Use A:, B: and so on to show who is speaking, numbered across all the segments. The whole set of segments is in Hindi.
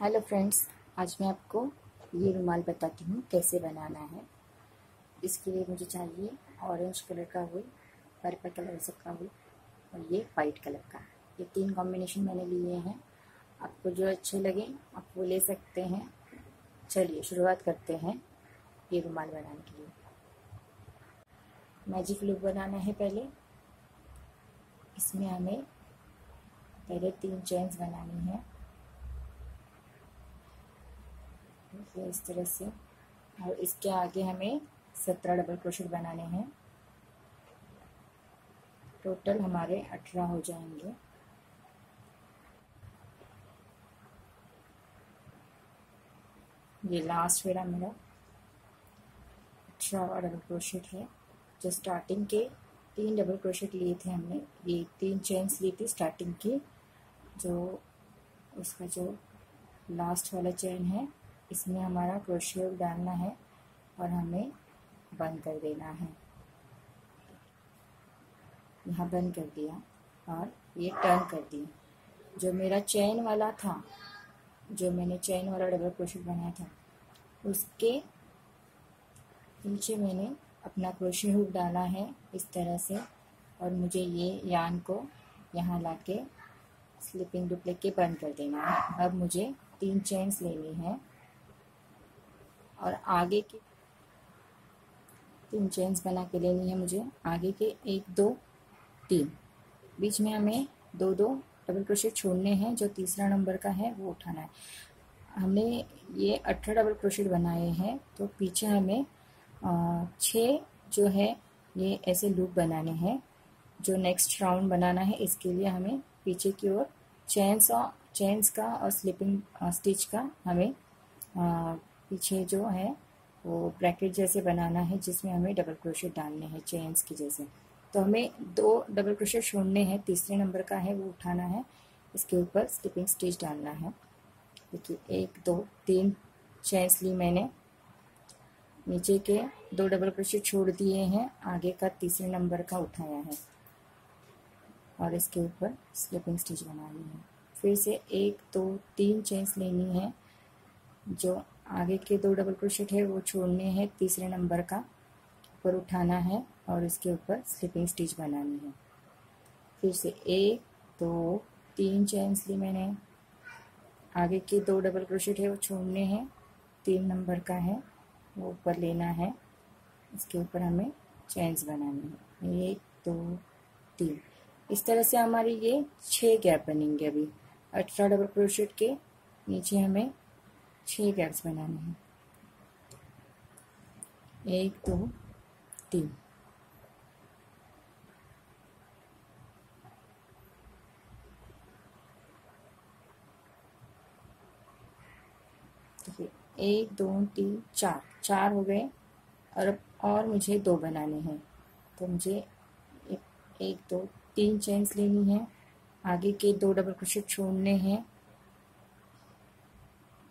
A: हेलो फ्रेंड्स, आज मैं आपको ये रुमाल बताती हूँ कैसे बनाना है। इसके लिए मुझे चाहिए ऑरेंज कलर का वूल, पर्पल कलर का वूल और ये वाइट कलर का। ये तीन कॉम्बिनेशन मैंने लिए हैं। आपको जो अच्छे लगे आप वो ले सकते हैं। चलिए शुरुआत करते हैं ये रुमाल बनाने के लिए। मैजिक लूप बनाना है पहले। इसमें हमें पहले 3 चेन्स बनानी है, इस तरह से। और इसके आगे हमें 17 डबल क्रोशेट बनाने हैं। टोटल हमारे 18 हो जाएंगे। ये लास्ट वाला मेरा 18 डबल क्रोशेट है। जो स्टार्टिंग के 3 डबल क्रोशेट लिए थे हमने, ये 3 चेन्स ली थी स्टार्टिंग की। जो उसका जो लास्ट वाला चेन है, इसमें हमारा क्रोशेट डालना है और हमें बंद कर देना है। यहाँ बंद कर दिया और ये टर्न कर दिया। जो मेरा चेन वाला था, जो मैंने चेन वाला डबल क्रोशेट बनाया था, उसके नीचे मैंने अपना क्रोशे हुक डाला है इस तरह से। और मुझे ये यान को यहाँ लाके स्लिपिंग लूप लेके बंद कर देना है। अब मुझे 3 चेन्स लेनी है और आगे की 3 चेन्स बना के लेनी है मुझे। आगे के 1 2 3 बीच में हमें 2 2 डबल क्रोशेट छोड़ने हैं। जो तीसरा नंबर का है वो उठाना है। हमने ये 18 डबल क्रोशेट बनाए हैं, तो पीछे हमें 6 जो है ये ऐसे लूप बनाने हैं। जो नेक्स्ट राउंड बनाना है, इसके लिए हमें पीछे की ओर चेन्स का और स्लिपिंग स्टिच का हमें पीछे जो है वो ब्रैकेट जैसे बनाना है, जिसमें हमें डबल क्रोशेट डालने हैं चेन्स की जैसे। तो हमें 2 डबल क्रोशेट छोड़ने हैं, तीसरे नंबर का है वो उठाना है, इसके ऊपर स्लिपिंग स्टिच डालना है। देखिए 1 2 3 चेन्स ली मैंने, नीचे के 2 डबल क्रोशेट छोड़ दिए हैं, आगे का तीसरे नंबर का उठाया है और इसके ऊपर स्लिपिंग स्टिच बनानी है। फिर से 1 2 3 चेन्स लेनी है। जो आगे के 2 डबल क्रोशेट है वो छोड़ने हैं, तीसरे नंबर का ऊपर उठाना है और इसके ऊपर स्लिपिंग स्टिच बनानी है। फिर से 1 2 3 चेन्स ली मैंने, आगे के 2 डबल क्रोशेट है वो छोड़ने हैं, 3 नंबर का है वो ऊपर लेना है, इसके ऊपर हमें चेन्स बनानी है। 1 2 3 इस तरह से हमारी ये 6 गैप बनेंगे। अभी 18 डबल क्रोशेट के नीचे हमें 6 गैप्स बनाने हैं। 1 2 3 देखिए 1 2 3 4 हो गए। और मुझे 2 बनाने हैं, तो मुझे 1 2 3 चेन्स लेनी है, आगे के 2 डबल क्रोशेट छोड़ने हैं,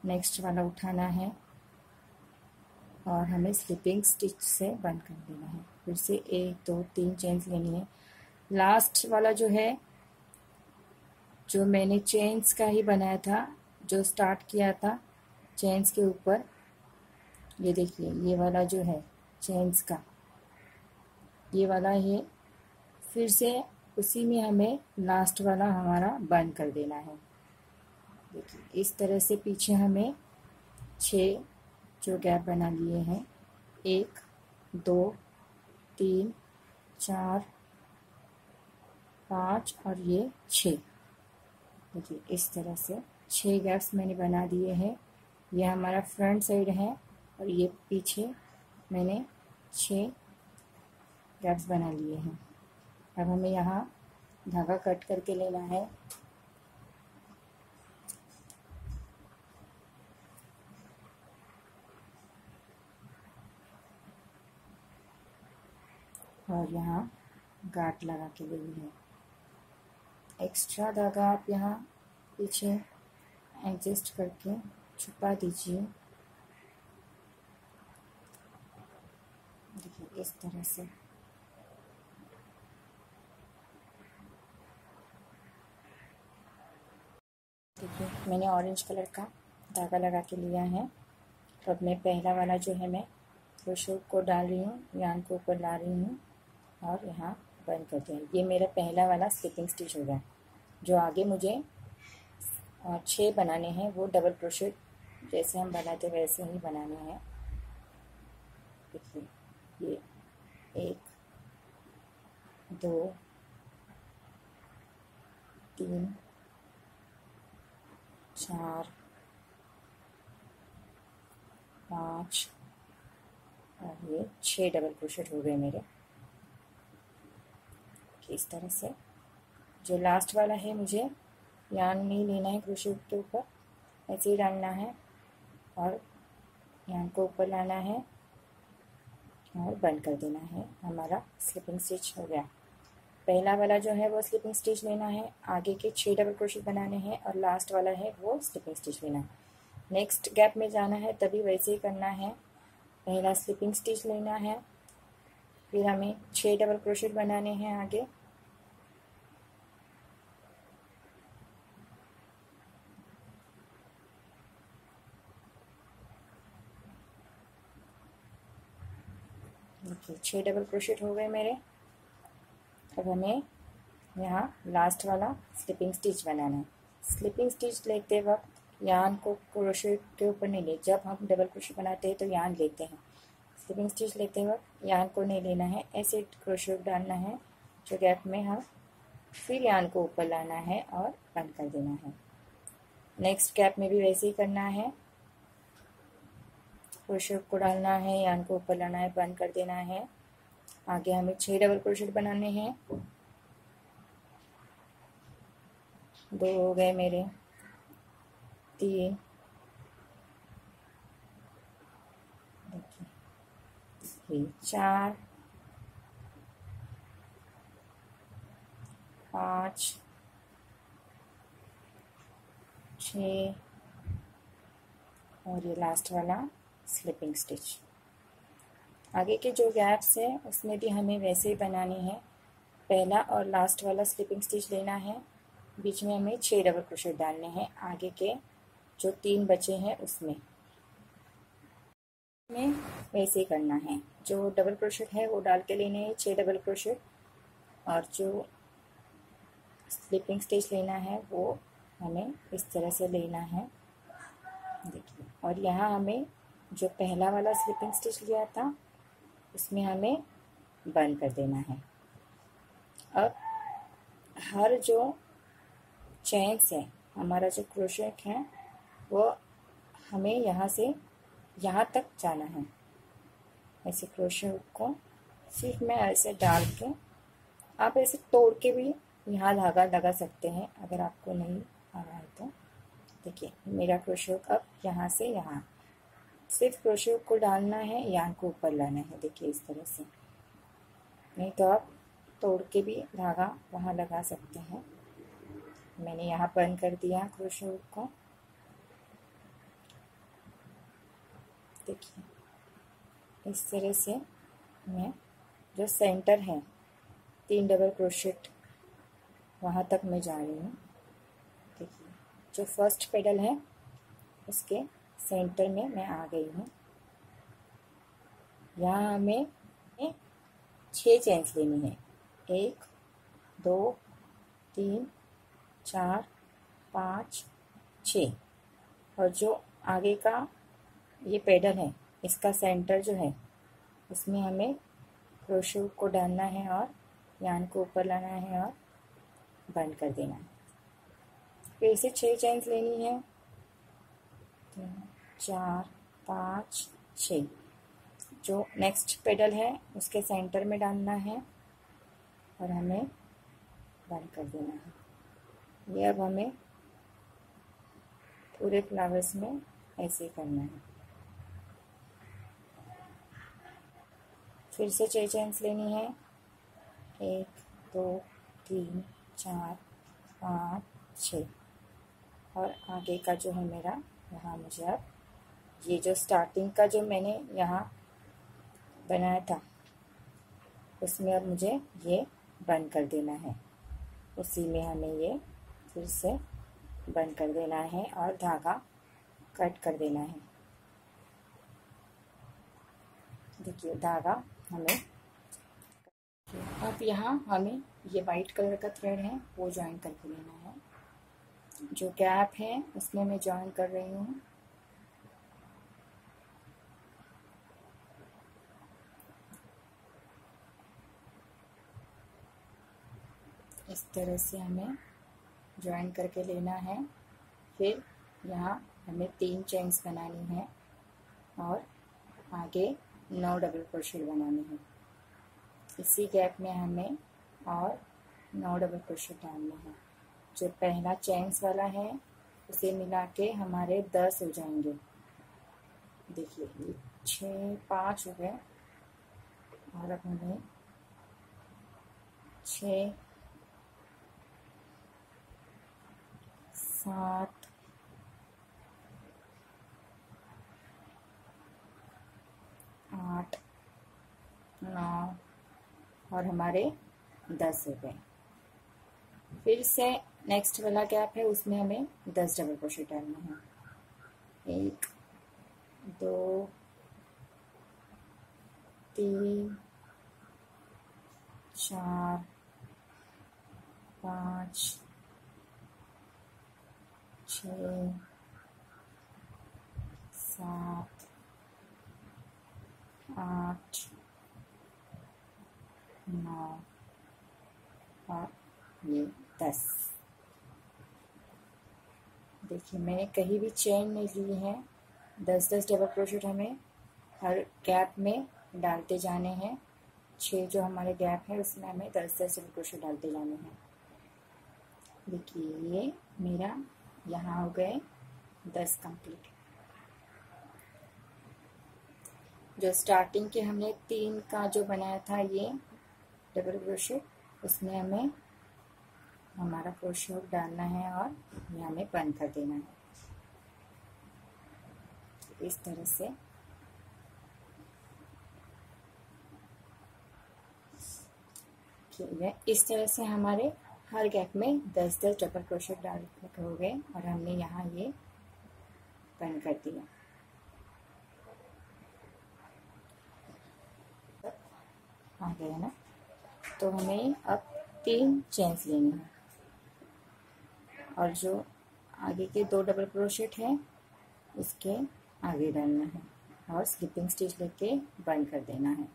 A: नेक्स्ट वाला उठाना है और हमें स्लिपिंग स्टिच से बंद कर देना है। फिर से 1 2 3 चेन्स लेनी है। लास्ट वाला जो है, जो मैंने चेन्स का ही बनाया था, जो स्टार्ट किया था चेन्स के ऊपर, ये देखिए ये वाला जो है चेन्स का, ये वाला है। फिर से उसी में हमें लास्ट वाला हमारा बंद कर देना है। देखिए इस तरह से पीछे हमें 6 जो गैप बना लिए हैं, 1 2 3 4 5 और ये 6। देखिए इस तरह से 6 गैप्स मैंने बना दिए हैं। यह हमारा फ्रंट साइड है और ये पीछे मैंने 6 गैप्स बना लिए हैं। अब हमें यहाँ धागा कट करके लेना है। और यहाँ गांठ लगा के लेनी है। एक्स्ट्रा धागा आप यहाँ पीछे एडजस्ट करके छुपा दीजिए। देखिए इस तरह से। देखिए मैंने ऑरेंज कलर का धागा लगा के लिया है। तो अब मैं पहला वाला जो है मैं क्रोशे को डाल रही हूँ, यान को ऊपर ला रही हूँ और यहाँ बंद कर दिया। ये मेरा पहला वाला स्लिपिंग स्टिच हो गया। जो आगे मुझे 6 बनाने हैं वो डबल क्रोशेट जैसे हम बनाते वैसे ही बनाने हैं। देखिए ये 1 2 3 4 5 और ये 6 डबल क्रोशेट हो गए मेरे। इस तरह से जो लास्ट वाला है मुझे यान नहीं लेना है क्रोशेट के ऊपर, ऐसे ही डालना है और यान को ऊपर लाना है और बंद कर देना है। हमारा स्लिपिंग स्टिच हो गया। पहला वाला जो है वो स्लिपिंग स्टिच लेना है, आगे के 6 डबल क्रोशेट बनाने हैं और लास्ट वाला है वो स्लिपिंग स्टिच लेना है। नेक्स्ट गैप में जाना है तभी वैसे ही करना है। पहला स्लिपिंग स्टिच लेना है, फिर हमें 6 डबल क्रोशेट बनाने हैं आगे, देखिए 6 डबल क्रोशेट हो गए मेरे। अब हमें यहाँ लास्ट वाला स्लिपिंग स्टिच बनाना है। स्लिपिंग स्टिच लेते वक्त यान को क्रोशेट के ऊपर नहीं ले, जब हम डबल क्रोशेट बनाते हैं तो यान लेते हैं। स्लिपिंग स्टिच लेते वक्त यान को नहीं लेना है, ऐसे क्रोशेट डालना है जो गैप में हम, फिर यान को ऊपर लाना है और बंद कर देना है। नेक्स्ट गैप में भी वैसे ही करना है, क्रोशेट को डालना है, यान को ऊपर लाना है, बंद कर देना है। आगे हमें 6 डबल क्रोशेट बनाने हैं। 2 हो गए मेरे, 3, देखिए 4 5 6 और ये लास्ट वाला स्लिपिंग स्टिच। आगे के जो गैप्स है उसमें भी हमें वैसे ही बनानी है। पहला और लास्ट वाला स्लिपिंग स्टिच लेना है, बीच में हमें 6 डबल क्रोशेट डालने हैं। आगे के जो 3 बचे हैं उसमें हमें वैसे ही करना है। जो डबल क्रोशेट है वो डाल के लेने हैं 6 डबल क्रोशेट, और जो स्लिपिंग स्टिच लेना है वो हमें इस तरह से लेना है, देखिए। और यहाँ हमें जो पहला वाला स्लिपिंग स्टिच लिया था उसमें हमें बंद कर देना है। अब हर जो चेन्स है, हमारा जो क्रोशेट है वो हमें यहाँ से यहाँ तक जाना है। ऐसे क्रोशेट को सिर्फ मैं ऐसे डाल के, आप ऐसे तोड़ के भी यहाँ धागा लगा सकते हैं अगर आपको नहीं आ रहा है तो। देखिए मेरा क्रोशेट अब यहाँ से यहाँ, सिर्फ क्रोशेट को डालना है, यान को ऊपर लाना है, देखिए इस तरह से। नहीं तो आप तोड़ के भी धागा वहाँ लगा सकते हैं। मैंने यहाँ बंद कर दिया क्रोशेट को, देखिए इस तरह से। मैं जो सेंटर है 3 डबल क्रोशेट वहाँ तक मैं जा रही हूँ। देखिए जो फर्स्ट पेडल है उसके सेंटर में मैं आ गई हूँ। यहाँ हमें 6 चेन्स लेनी है, 1 2 3 4 5 6। और जो आगे का ये पेडल है इसका सेंटर जो है उसमें हमें क्रोशेट को डालना है और यान को ऊपर लाना है और बंद कर देना है। फिर से 6 चेन्स लेनी है, 3 4 5 6। जो नेक्स्ट पेडल है उसके सेंटर में डालना है और हमें बंद कर देना है। ये अब हमें पूरे फ्लावर्स में ऐसे करना है। फिर से 6 चेन्स लेनी है, 1 2 3 4 5 6। और आगे का जो है मेरा, यहाँ मुझे अब ये जो स्टार्टिंग का जो मैंने यहाँ बनाया था उसमें अब मुझे ये बंद कर देना है। उसी में हमें ये फिर से बंद कर देना है और धागा कट कर देना है। देखिए धागा हमें, अब यहाँ हमें ये वाइट कलर का थ्रेड है वो ज्वाइन करके लेना है। जो गैप है उसमें मैं ज्वाइन कर रही हूँ। इस तरह से हमें ज्वाइन करके लेना है। फिर यहाँ हमें 3 चेन्स बनानी है और आगे 9 डबल क्रोशेट बनाने हैं। इसी गैप में हमें और 9 डबल क्रोशेट डालने हैं। जो पहला चेन्स वाला है उसे मिला के हमारे 10 हो जाएंगे। देखिए ये 6 5 हो गए और अब हमें 6 7 8 9 और हमारे 10 हो गए। फिर से नेक्स्ट वाला गैप है उसमें हमें 10 डबल क्रोशेट डालना है। 1 2 3 4 5 6 7 8 9 और ये 10। देखिए मैंने कहीं भी चेन नहीं ली है। 10-10 डबल क्रोशेट हमें हर गैप में डालते जाने हैं। 6 जो हमारे गैप है उसमें हमें 10-10 डबल क्रोशेट डालते जाने हैं। देखिए ये मेरा यहाँ हो गए 10 कंप्लीट। जो स्टार्टिंग के हमने 3 का जो बनाया था ये डबल क्रोशेट उसमें हमें हमारा क्रोशेट डालना है और ये हमें बंद कर देना है। इस तरह से इस तरह से हमारे हर गैप में 10-10 डबल क्रोशेट डाल हो गए और हमने यहाँ ये बंद कर दिया। आ गया ना। तो हमें अब 3 चेन्स लेनी है और जो आगे के 2 डबल क्रोशेट है उसके आगे डालना है और स्लिपिंग स्टिच लेके बंद कर देना है।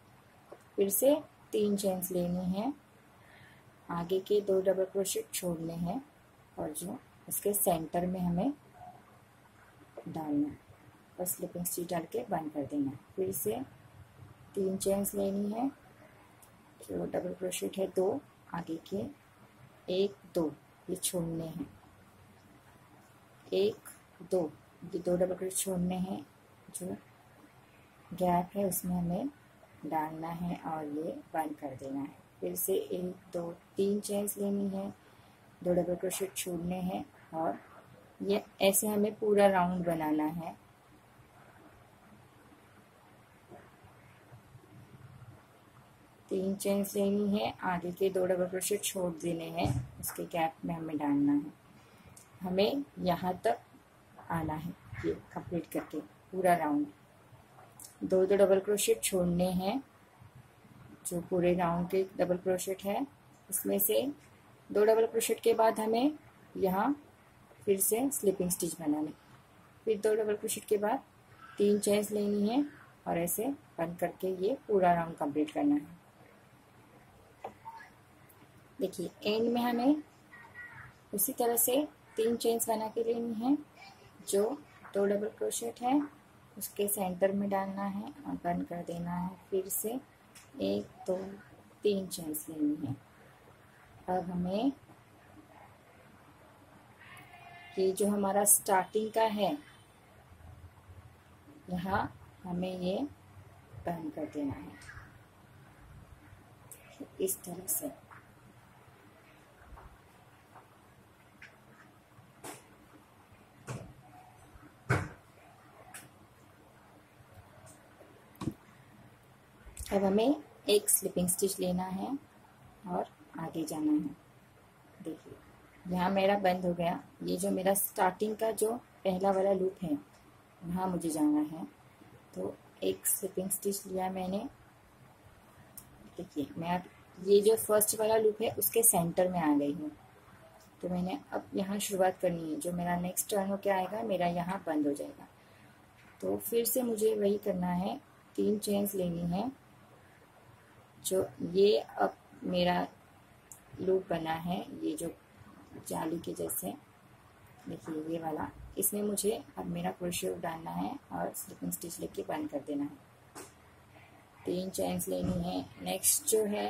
A: फिर से 3 चेन्स लेनी है, आगे के 2 डबल क्रोशेट छोड़ने हैं और जो उसके सेंटर में हमें डालना है और स्लिपिंग स्टिच डाल के बंद कर देना है। फिर से 3 चेन्स लेनी है, जो डबल क्रोशेट है 2 आगे के 1 2 ये छोड़ने हैं, 1 2 ये 2 डबल क्रोशेट छोड़ने हैं। जो गैप है उसमें हमें डालना है और ये बंद कर देना है। फिर से 1 2 3 चेन्स लेनी है, 2 डबल क्रोशेट छोड़ने हैं और ये ऐसे हमें पूरा राउंड बनाना है। तीन चेन्स लेनी है, आगे के 2 डबल क्रोशेट छोड़ देने हैं, उसके गैप में हमें डालना है। हमें यहाँ तक आना है ये कंप्लीट करके पूरा राउंड। 2 डबल क्रोशेट छोड़ने हैं, जो पूरे राउंड के डबल क्रोशेट है उसमें से 2 डबल क्रोशेट के बाद हमें यहाँ फिर से स्लिपिंग स्टिच बनाने। फिर 2 डबल क्रोशेट के बाद 3 चेन्स लेनी है और ऐसे बंद करके ये पूरा राउंड कंप्लीट करना है। देखिए एंड में हमें उसी तरह से 3 चेन्स बना के लेनी है, जो 2 डबल क्रोशेट है उसके सेंटर में डालना है और बंद कर देना है। फिर से 1 2 3 चेन्स लेनी है। अब हमें ये जो हमारा स्टार्टिंग का है यहाँ हमें ये बंद कर देना है इस तरह से। अब हमें एक स्लिपिंग स्टिच लेना है और आगे जाना है। देखिए यहाँ मेरा बंद हो गया। ये जो मेरा स्टार्टिंग का जो पहला वाला लूप है वहाँ मुझे जाना है। तो एक स्लिपिंग स्टिच लिया मैंने। देखिए मैं अब ये जो फर्स्ट वाला लूप है उसके सेंटर में आ गई हूँ। तो मैंने अब यहाँ शुरुआत करनी है। जो मेरा नेक्स्ट टर्न होके आएगा मेरा यहाँ बंद हो जाएगा। तो फिर से मुझे वही करना है, 3 चेन्स लेनी है। जो ये अब मेरा लूप बना है, ये जो जाली के जैसे, देखिए ये वाला, इसमें मुझे अब मेरा क्रोशे डालना है और स्लिपिंग स्टिच लेके बंद कर देना है। 3 चेन्स लेनी है। नेक्स्ट जो है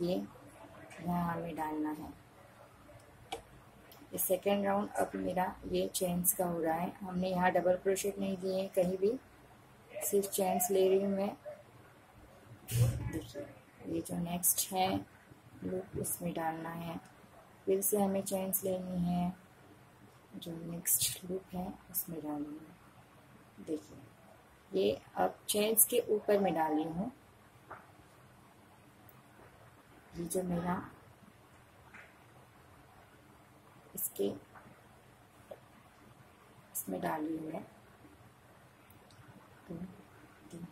A: ये यहाँ हमें डालना है। ये सेकेंड राउंड अब मेरा ये चेन्स का हो रहा है। हमने यहाँ डबल क्रोशेट नहीं दिए हैं कहीं भी, सिर्फ चेन्स ले रही हूँ मैं। देखिए ये जो नेक्स्ट है लूप इसमें डालना है। फिर से हमें चेन्स लेनी है, जो नेक्स्ट लूप है उसमें डालनी है। देखिए ये अब चेन्स के ऊपर में डाल रही हूँ। ये जो मेरा इसके इसमें डाल रही हूँ मैं। 2 3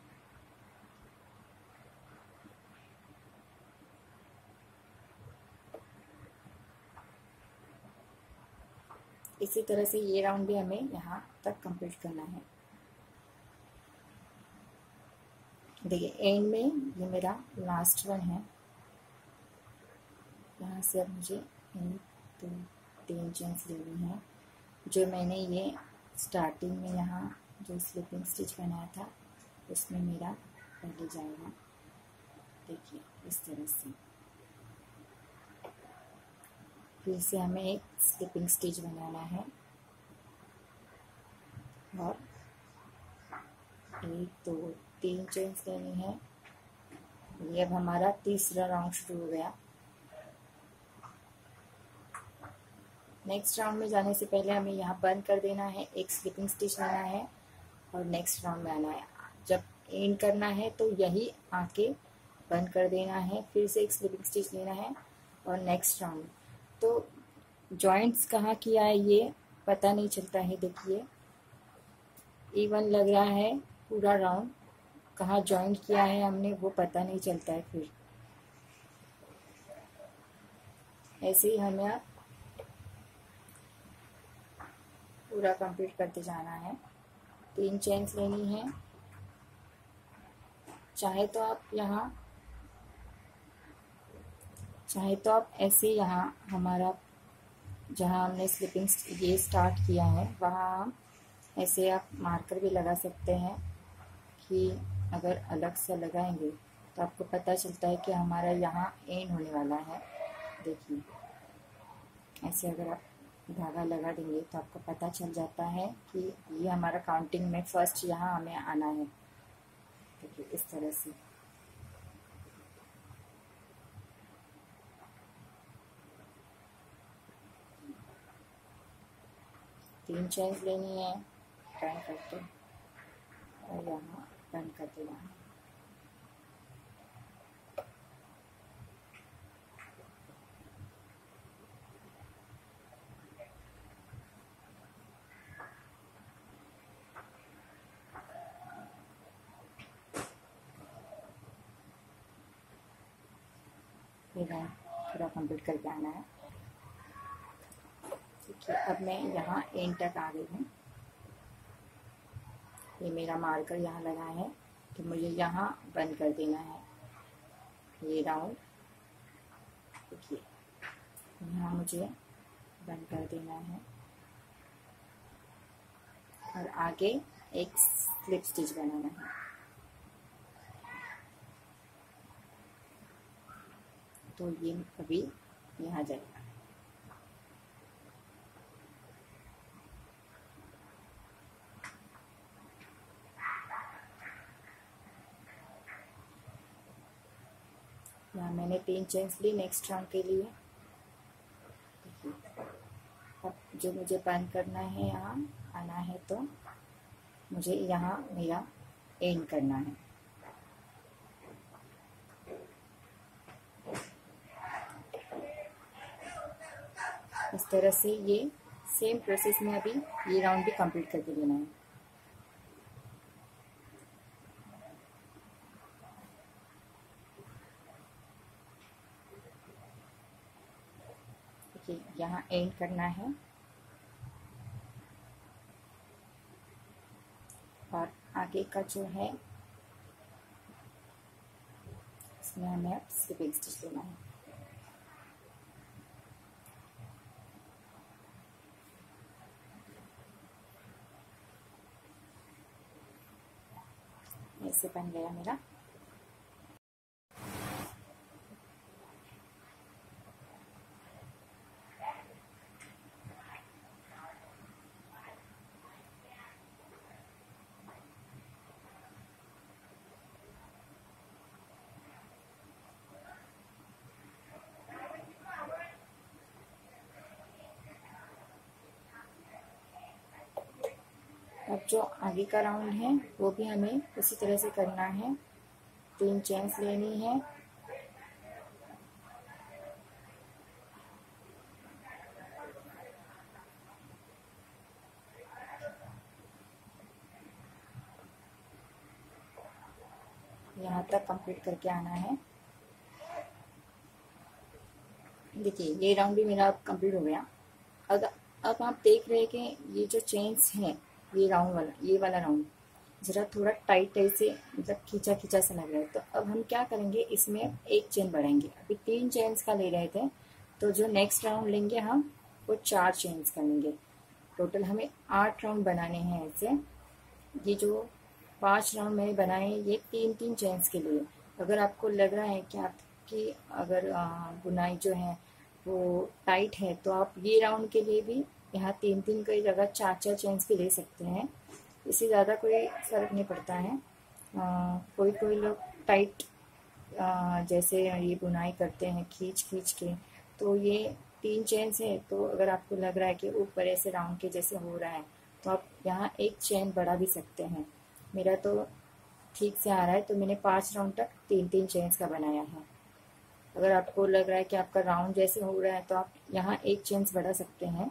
A: इसी तरह से ये राउंड भी हमें यहाँ तक कंप्लीट करना है। देखिए एंड में ये मेरा लास्ट वन है। यहाँ से अब मुझे 1 2 3 चेन्स लेनी है। जो मैंने ये स्टार्टिंग में यहाँ जो स्लिपिंग स्टिच बनाया था उसमें मेरा पहले जाएगा। देखिए इस तरह से। फिर से हमें एक स्लिपिंग स्टिच बनाना है और 1 2 3 चेन्स लेनी है। ये अब हमारा तीसरा राउंड शुरू हो गया। नेक्स्ट राउंड में जाने से पहले हमें यहाँ बंद कर देना है, एक स्लिपिंग स्टिच लेना है और नेक्स्ट राउंड में आना है। जब एंड करना है तो यही आके बंद कर देना है, फिर से एक स्लिपिंग स्टिच लेना है और नेक्स्ट राउंड। तो जॉइंट्स कहाँ किया है ये पता नहीं चलता है। देखिए इवन लग रहा है पूरा राउंड, कहाँ जॉइंट किया है हमने वो पता नहीं चलता है। फिर ऐसे ही हमें आप पूरा कंप्लीट करते जाना है। 3 चेन्स लेनी है। चाहे तो आप ऐसे यहाँ हमारा जहाँ हमने स्लिपिंग ये स्टार्ट किया है वहाँ हम ऐसे आप मार्कर भी लगा सकते हैं कि अगर अलग से लगाएंगे तो आपको पता चलता है कि हमारा यहाँ एंड होने वाला है। देखिए ऐसे अगर आप धागा लगा देंगे तो आपको पता चल जाता है कि ये हमारा काउंटिंग में फर्स्ट यहाँ हमें आना है। देखिए इस तरह से। तीन चेन्स लेनी है, टर्न करके और यहाँ बंद कर देना है। फिर पूरा कंप्लीट करके आना है। देखिए अब मैं यहाँ एंड तक आ गई हूँ। ये मेरा मार्कर यहाँ लगा है तो मुझे यहाँ बंद कर देना है ये राउंड। देखिए यहाँ मुझे बंद कर देना है और आगे एक स्लिप स्टिच बनाना है। तो ये अभी यहाँ जाएगा। यहाँ मैंने 3 चेन्स ली नेक्स्ट राउंड के लिए। अब जो मुझे बंद करना है यहाँ आना है तो मुझे यहाँ मेरा एंड करना है। इस तरह से ये सेम प्रोसेस में अभी ये राउंड भी कंप्लीट करके देना है। यहाँ एंड करना है और आगे का जो है इसमें हमें अब सिर्फ एक स्टिच लेना है। ऐसे बन गया मेरा। अब जो आगे का राउंड है वो भी हमें उसी तरह से करना है। 3 चेन्स लेनी है, यहाँ तक कंप्लीट करके आना है। देखिए ये राउंड भी मेरा अब कंप्लीट हो गया। अगर अब आप देख रहे हैं कि ये जो चेन्स हैं, ये राउंड वाला, ये वाला राउंड ज़रा थोड़ा टाइट से मतलब खींचा खींचा सा लग रहा है। तो अब हम क्या करेंगे, इसमें एक चेन बढ़ाएंगे। अभी 3 चेन्स का ले रहे थे, तो जो नेक्स्ट राउंड लेंगे हम वो 4 चेन्स का लेंगे। टोटल हमें 8 राउंड बनाने हैं ऐसे। ये जो 5 राउंड मैंने बनाए हैं ये 3-3 चेन्स के लिए। अगर आपको लग रहा है कि आपकी अगर बुनाई जो है वो टाइट है तो आप ये राउंड के लिए भी यहाँ 3-3 की जगह 4-4 चेन्स भी ले सकते हैं। इससे ज़्यादा कोई फ़र्क नहीं पड़ता है। कोई कोई लोग टाइट जैसे ये बुनाई करते हैं खींच खींच के, तो ये 3 चेन्स है तो अगर आपको लग रहा है कि ऊपर ऐसे राउंड के जैसे हो रहा है तो आप यहाँ एक चेन बढ़ा भी सकते हैं। मेरा तो ठीक से आ रहा है तो मैंने 5 राउंड तक 3-3 चेन्स का बनाया है। अगर आपको लग रहा है कि आपका राउंड जैसे हो रहा है तो आप यहाँ एक चेन्स बढ़ा सकते हैं।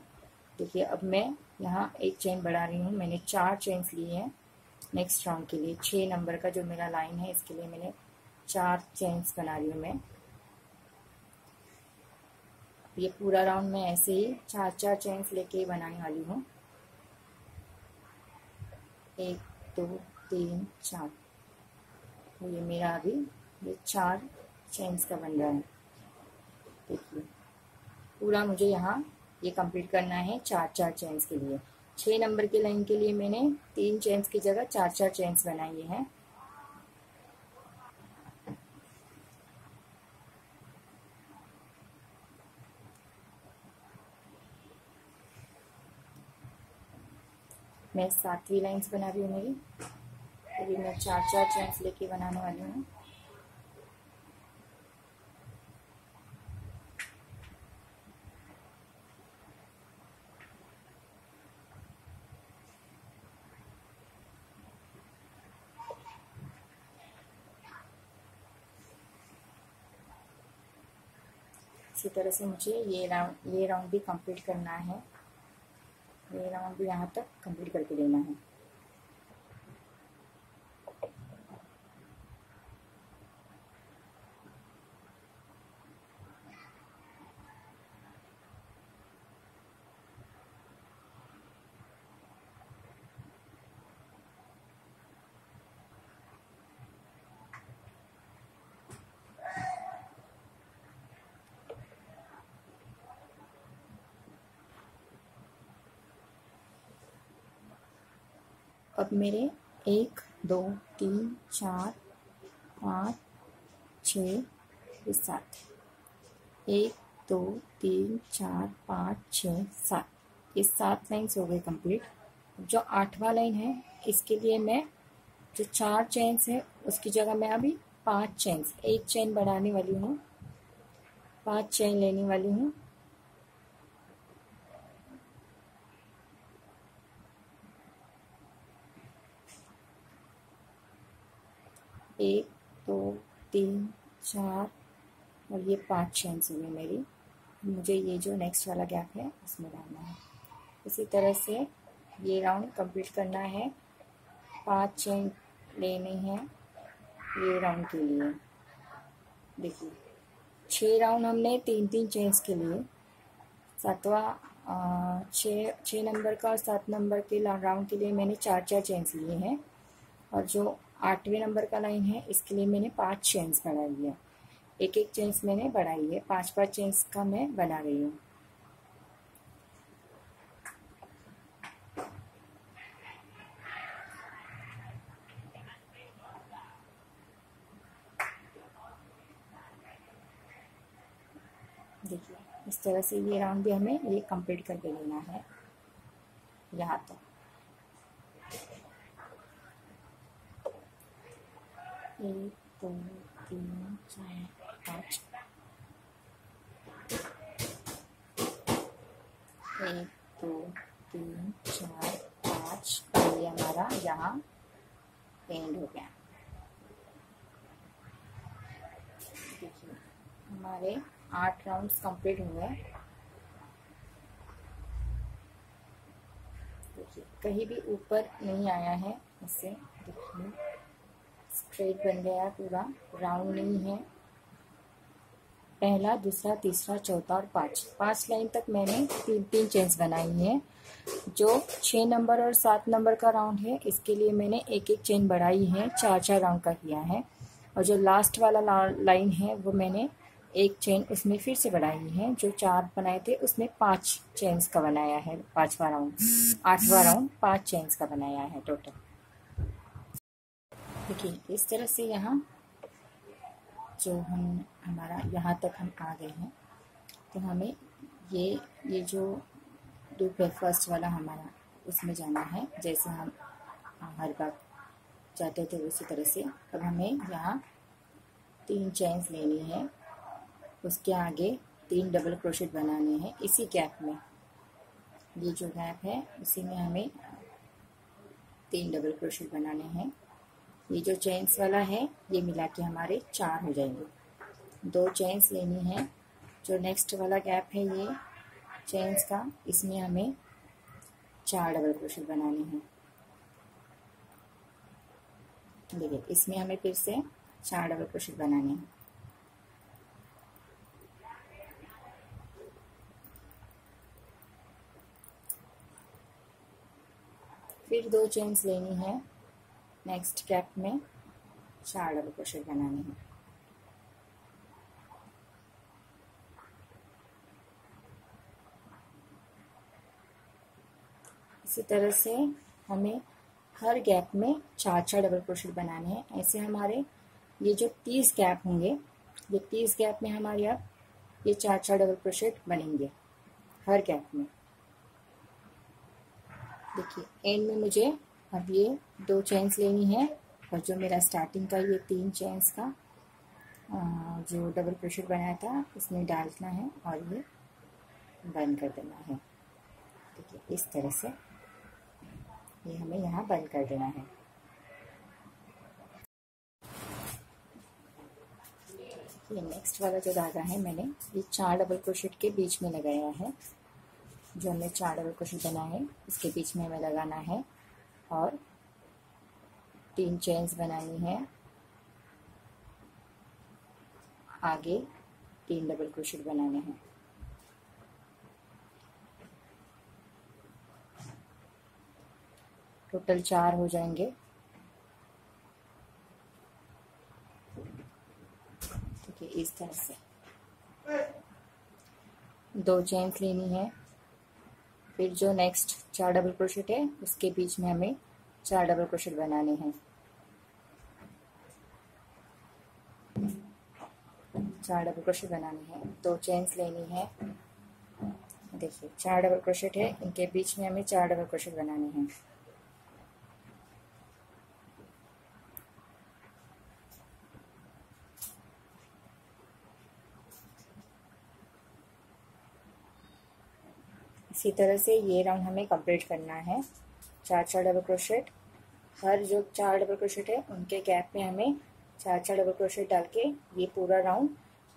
A: देखिए अब मैं यहाँ एक चेन बढ़ा रही हूँ। मैंने 4 चेन्स लिए हैं नेक्स्ट राउंड के लिए। 6 नंबर का जो मेरा लाइन है इसके लिए मैंने 4 चेन्स बना रही हूँ मैं। ये पूरा राउंड मैं ऐसे ही 4-4 चेन्स लेके बनाने वाली हूँ। 1 2 3 4, तो ये मेरा अभी ये 4 चेन्स का बन रहा है। देखिए पूरा मुझे यहाँ ये कंप्लीट करना है 4-4 चेन्स के लिए। 6 नंबर के लाइन के लिए मैंने 3 चेन्स की जगह 4-4 चेन्स बनाई हैं। मैं 7वीं लाइन्स बना रही हूँ मेरी। अभी मैं 4-4 चेन्स लेके बनाने वाली हूँ। इसी तरह से मुझे ये राउंड भी कंप्लीट करना है। ये राउंड भी यहाँ तक कंप्लीट करके लेना है। अब मेरे 1 2 3 4 5 6 7, 1 2 3 4 5 6 7, ये 7 लाइन्स हो गई कंप्लीट। जो 8वां लाइन है इसके लिए मैं जो 4 चेन्स है उसकी जगह मैं अभी 5 चेन्स, एक चेन बढ़ाने वाली हूँ, 5 चेन लेने वाली हूँ। एक 2 3 4 और ये 5 चेन्स हो गई मेरी। मुझे ये जो नेक्स्ट वाला गैप है उसमें डालना है। इसी तरह से ये राउंड कंप्लीट करना है। 5 चेन लेने हैं ये राउंड के लिए। देखिए 6 राउंड हमने 3-3 चेन्स के लिए, छः नंबर का और 7 नंबर के राउंड के लिए मैंने 4 चेन्स लिए हैं, और जो 8वें नंबर का लाइन है इसके लिए मैंने 5 चेन्स बढ़ाई है। एक चेन्स मैंने बढ़ाई है, 5 चेन्स का मैं बना रही हूँ। देखिए इस तरह से ये राउंड भी हमें ये कंप्लीट करके लेना है यहाँ तक। एक, दो, तीन, चार, पाँच, एक, दो, तीन, चार, पाँच, ये हमारा यहाँ एंड हो गया। देखिए हमारे 8 राउंड्स कंप्लीट हुए। देखिए कहीं भी ऊपर नहीं आया है इससे, देखिए स्ट्रेट बन गया, पूरा राउंड नहीं है। पहला, दूसरा, तीसरा, चौथा और 5 लाइन तक मैंने 3 चेन्स बनाई है। जो 6 नंबर और 7 नंबर का राउंड है इसके लिए मैंने एक चेन बढ़ाई है, 4 राउंड का किया है। और जो लास्ट वाला लाइन है वो मैंने एक चेन उसमें फिर से बढ़ाई है। जो 4 बनाए थे उसमें 5 चेन्स का बनाया है। 5वां राउंड, 8वां राउंड 5 चेन्स का बनाया है टोटल। देखिए इस तरह से यहाँ जो हमारा यहाँ तक हम आ गए हैं, तो हमें ये जो लूप है फर्स्ट वाला हमारा, उसमें जाना है जैसे हम हर बार जाते थे उसी तरह से। अब हमें यहाँ 3 चेन्स लेनी है, उसके आगे 3 डबल क्रोशेट बनाने हैं इसी गैप में। ये जो गैप है उसी में हमें 3 डबल क्रोशेट बनाने हैं। ये जो चेन्स वाला है ये मिला के हमारे 4 हो जाएंगे। 2 चेन्स लेनी है। जो नेक्स्ट वाला गैप है ये चेन्स का, इसमें हमें 4 डबल क्रोशेट बनाने हैं। देखिए इसमें हमें फिर से 4 डबल क्रोशेट बनाने हैं। फिर 2 चेन्स लेनी है, नेक्स्ट गैप में 4 डबल क्रोशेट बनाने हैं। इसी तरह से हमें हर गैप में 4 डबल क्रोशेट बनाने हैं। ऐसे हमारे ये जो 30 गैप होंगे, ये 30 गैप में हमारे अब ये 4 डबल क्रोशेट बनेंगे हर गैप में। देखिए एंड में मुझे अब ये 2 चेन्स लेनी है, और जो मेरा स्टार्टिंग का ये 3 चेन्स का जो डबल क्रोशेट बनाया था इसमें डालना है और ये बंद कर देना है। देखिए इस तरह से ये हमें यहाँ बंद कर देना है। ये नेक्स्ट वाला जो धागा है मैंने ये 4 डबल क्रोशेट के बीच में लगाया है। जो हमने 4 डबल क्रोशेट बनाए हैं इसके बीच में हमें लगाना है और 3 चेन्स बनानी है। आगे 3 डबल क्रोशेट बनाने हैं। टोटल 4 हो जाएंगे। ठीक है, इस तरह से 2 चेन्स लेनी है। फिर जो नेक्स्ट 4 डबल क्रोशेट है उसके बीच में हमें 4 डबल क्रोशेट बनाने हैं। 4 डबल क्रोशेट बनाने हैं, 2 चेन्स लेनी है। देखिए 4 डबल क्रोशेट है, इनके बीच में हमें 4 डबल क्रोशेट बनाने हैं। इसी तरह से ये राउंड हमें कंप्लीट करना है। 4 डबल क्रोशेट, हर जो 4 डबल क्रोशेट है उनके गैप में हमें 4 डबल क्रोशेट डाल के ये पूरा राउंड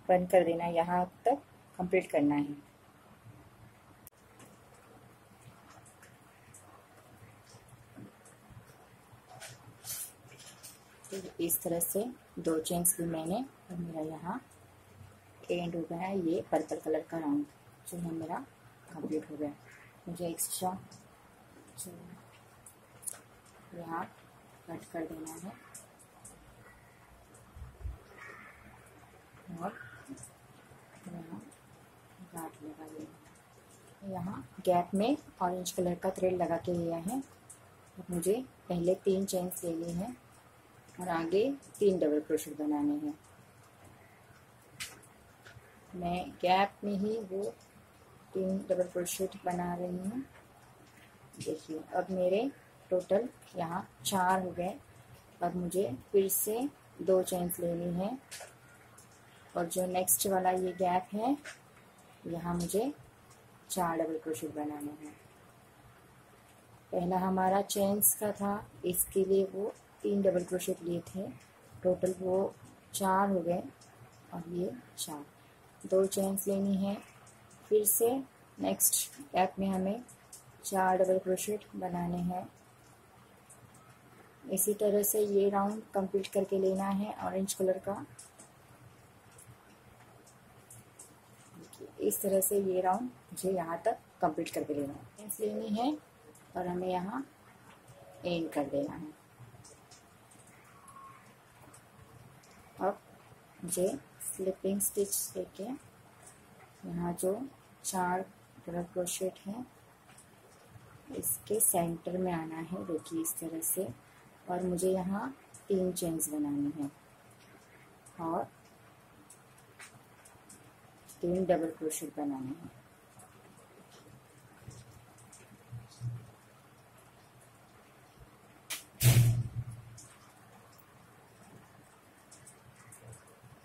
A: बंद कर देना है, यहाँ तक कंप्लीट करना है। तो इस तरह से 2 चेन्स भी मैंने, और मेरा यहाँ एंड हो गया है ये पर्पल कलर का राउंड जो है मेरा कंप्लीट हो गया। मुझे एक्स्ट्रा यहाँ कट कर देना है और यहाँ गांठ लगा देना। यहाँ गैप में ऑरेंज कलर का थ्रेड लगा के लिया है। अब मुझे पहले 3 चेन्स लेनी है और आगे 3 डबल क्रोशेट बनाने हैं। मैं गैप में ही वो 3 डबल क्रोशेट बना रही हूँ। देखिए अब मेरे टोटल यहाँ 4 हो गए। अब मुझे फिर से 2 चेन्स लेनी है और जो नेक्स्ट वाला ये गैप है यहाँ मुझे 4 डबल क्रोशेट बनाने हैं। पहला हमारा चेन्स का था, इसके लिए वो 3 डबल क्रोशेट लिए थे, टोटल वो 4 हो गए और ये 4। 2 चेन्स लेनी है, फिर से नेक्स्ट गैप में हमें 4 डबल क्रोशेट बनाने हैं। इसी तरह से ये राउंड कंप्लीट करके लेना है ऑरेंज कलर का। इस तरह से ये राउंड मुझे यहाँ तक कंप्लीट करके लेना है। चेन्स लेनी है और हमें यहाँ एंड कर देना है। अब मुझे स्लिपिंग स्टिच लेके यहाँ जो 4 डबल क्रोशेट है इसके सेंटर में आना है। देखिए इस तरह से, और मुझे यहाँ 3 चेन्स बनानी है और 3 डबल क्रोशेट बनाने हैं।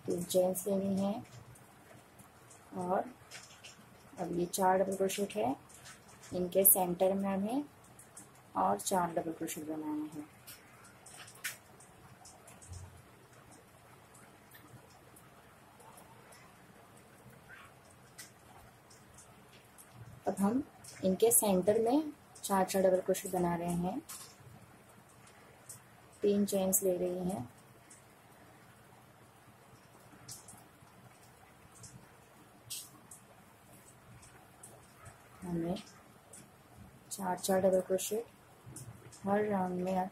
A: तीन चेन्स लेनी है और अब ये 4 डबल क्रोशेट है, इनके सेंटर में हमें और 4 डबल क्रोशेट बनाने हैं। अब हम इनके सेंटर में 4 डबल क्रोशेट बना रहे हैं। 3 चेन्स ले रही हैं हमें 4 डबल क्रोशेट हर राउंड में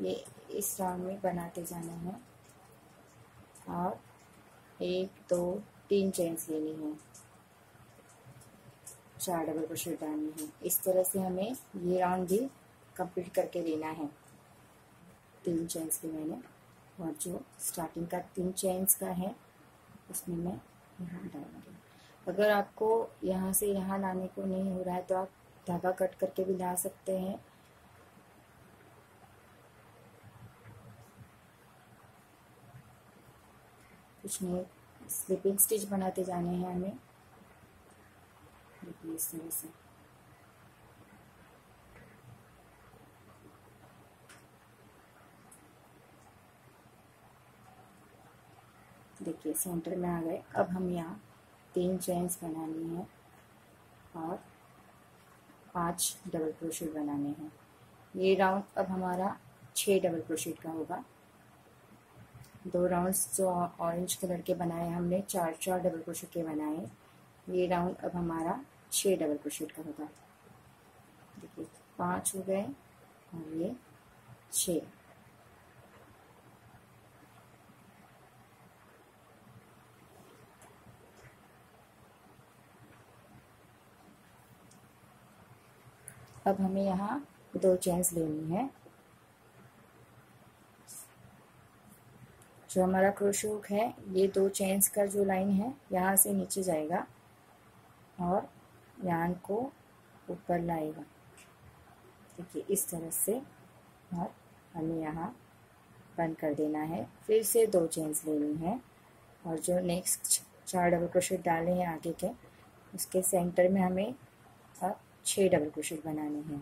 A: ये इस राउंड में बनाते जाना है और 1 2 3 चेन्स लेनी है, 4 डबल क्रोशेट डालनी है। इस तरह से हमें ये राउंड भी कंप्लीट करके लेना है। 3 चेन्स की मैंने, और जो स्टार्टिंग का 3 चेन्स का है उसमें मैं यहाँ डालूंगी। अगर आपको यहाँ से यहाँ लाने को नहीं हो रहा है तो आप धागा कट करके भी ला सकते हैं। कुछ नहीं, स्लिपिंग स्टिच बनाते जाने हैं हमें। देखिए इस तरह से। देखिए सेंटर में आ गए। अब हम यहाँ 3 चेन्स बनानी है और 5 डबल क्रोशेट बनाने हैं। ये राउंड अब हमारा 6 डबल क्रोशेट का होगा। 2 राउंड्स जो ऑरेंज कलर के बनाए हमने, 4 डबल क्रोशेट के बनाए। ये राउंड अब हमारा 6 डबल क्रोशेट का होगा। देखिए 5 हो गए और ये 6। अब हमें यहाँ 2 चेन्स लेनी है। जो हमारा क्रोशे हुक है ये 2 चेन्स का जो लाइन है यहाँ से नीचे जाएगा और यार्न को ऊपर लाएगा। देखिए इस तरह से, और हमें यहाँ बंद कर देना है। फिर से 2 चेन्स लेनी है और जो नेक्स्ट 4 डबल क्रोशेट डाले हैं आगे के, उसके सेंटर में हमें अब 6 डबल क्रोशेट बनाने हैं।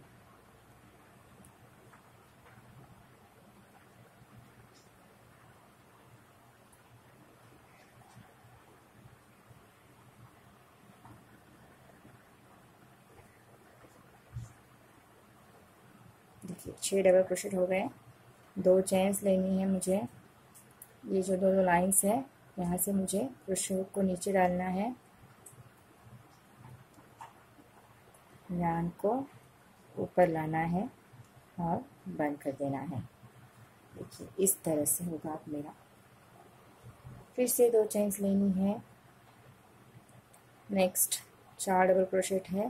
A: देखिए 6 डबल क्रोशेट हो गए। 2 चेन्स लेनी है मुझे। ये जो 2 लाइंस है यहाँ से मुझे क्रोशे हुक को नीचे डालना है यान को ऊपर लाना है और बंद कर देना है। देखिए इस तरह से होगा अब मेरा। फिर से 2 चेन्स लेनी है। नेक्स्ट 4 डबल क्रोशेट है,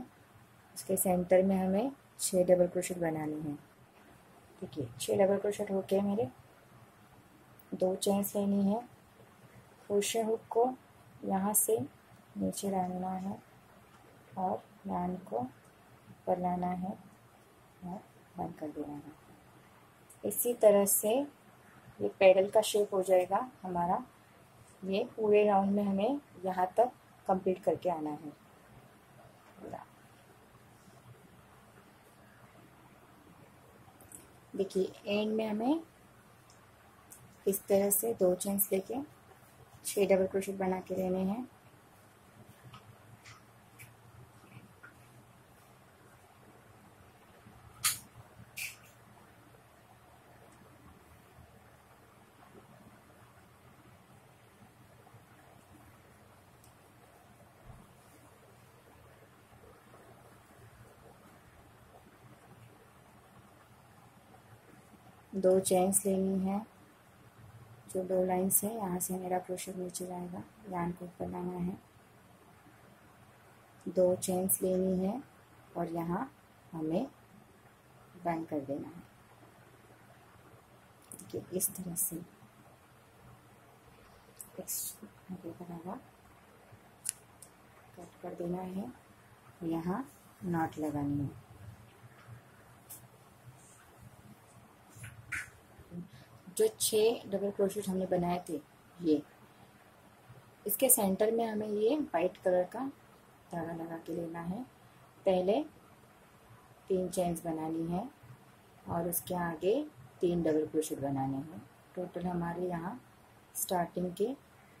A: उसके सेंटर में हमें 6 डबल क्रोशेट बनानी है। देखिए 6 डबल क्रोशेट हो गए मेरे। 2 चेन्स लेनी है, क्रोशे हुक को यहाँ से नीचे डालना है और यान को ऊपर लाना है और बंद कर देना है। इसी तरह से ये पैडल का शेप हो जाएगा हमारा। ये पूरे राउंड में हमें यहाँ तक कंप्लीट करके आना है पूरा। देखिए एंड में हमें इस तरह से 2 चेन्स लेके 6 डबल क्रोशेट बना के लेने हैं। दो चेन्स लेनी है, जो 2 लाइन्स है यहाँ से मेरा क्रोशेट नीचे जाएगा, यान को ऊपर लाना है। 2 चेन्स लेनी है और यहाँ हमें बंद कर देना है। देखिए इस तरह से बराबर कट कर देना है, यहाँ नॉट लगानी है। जो 6 डबल क्रोशेट हमने बनाए थे ये, इसके सेंटर में हमें ये वाइट कलर का धागा लगा के लेना है। पहले 3 चेन्स बनानी है और उसके आगे 3 डबल क्रोशेट बनाने हैं। टोटल हमारे यहाँ स्टार्टिंग के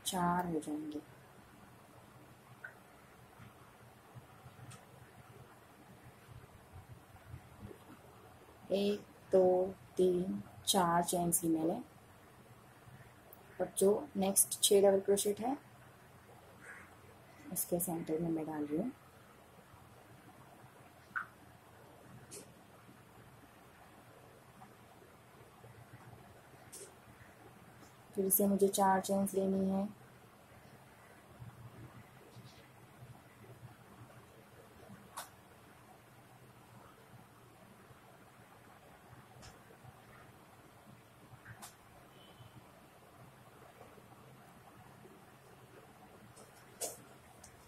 A: 4 हो जाएंगे। एक, दो, 3, 4 चेन्स ली मैंने और जो नेक्स्ट 6 डबल क्रोशेट है उसके सेंटर में मैं डाल रही हूँ। फिर से मुझे 4 चेन्स लेनी है।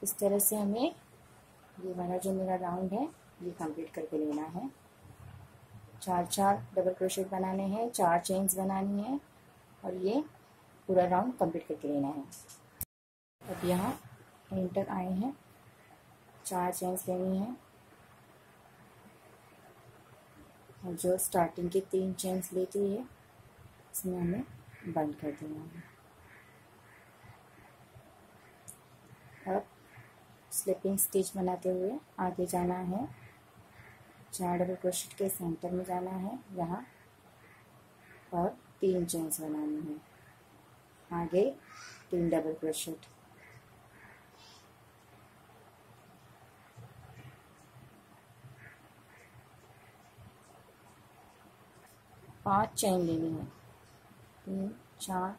A: इस तरह से हमें ये वाला जो मेरा राउंड है ये कंप्लीट करके लेना है। 4 डबल क्रोशेट बनाने हैं, 4 चेन्स बनानी है और ये पूरा राउंड कंप्लीट करके लेना है। अब यहाँ एंटर आए हैं, 4 चेन्स लेनी है और जो स्टार्टिंग की 3 चेन्स लेती है इसमें हमें बंद कर देना है। अब स्लिपिंग स्टिच बनाते हुए आगे जाना है। 4 डबल क्रोशेट के सेंटर में जाना है यहाँ और 3 चेन्स बनानी है। आगे 3 डबल क्रोशेट, पाँच चेन लेनी है। 3, 4,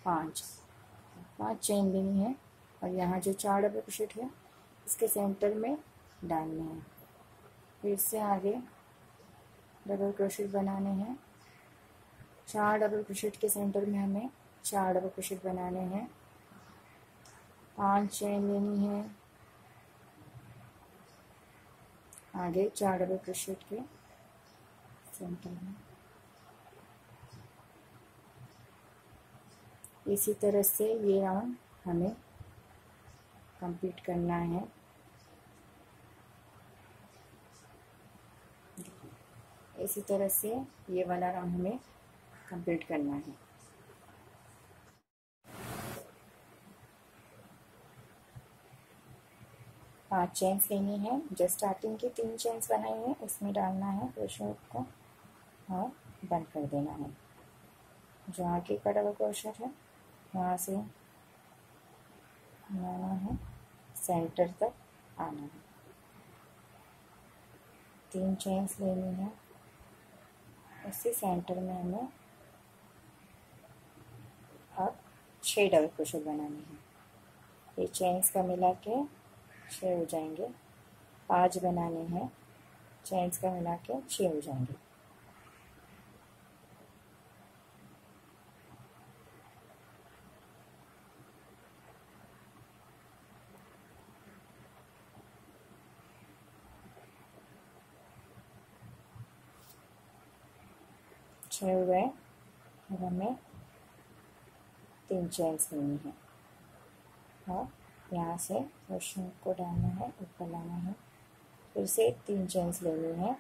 A: 5 चेन लेनी है और यहाँ जो 4 डबल क्रोशेट है इसके सेंटर में डालने हैं। फिर से आगे डबल क्रोशेट बनाने हैं। 4 डबल क्रोशेट के सेंटर में हमें 4 डबल क्रोशेट बनाने हैं। 5 चेन लेनी है। आगे 4 डबल क्रोशेट के सेंटर में। इसी तरह से ये राउंड हमें कंप्लीट करना है। इसी तरह से ये वाला राउंड हमें कंप्लीट करना है। पाँच चेन्स लेनी है। जो स्टार्टिंग की 3 चेन्स बनाई है उसमें डालना है क्रोशेट को और बंद कर देना है। जो आगे का डबल क्रोशेट है वहाँ से आना है, सेंटर तक आना है। 3 चेन्स लेनी है, उसी सेंटर में हमें अब 6 डबल क्रोशेट बनाने हैं। ये चेन्स का मिला के 6 हो जाएंगे, 5 बनाने हैं, चेन्स का मिला के 6 हो जाएंगे। छः हो गए। अब हमें 3 चेन्स लेनी है और यहाँ से क्रोशे को डालना है, ऊपर लाना है, फिर से 3 चेन्स लेनी है,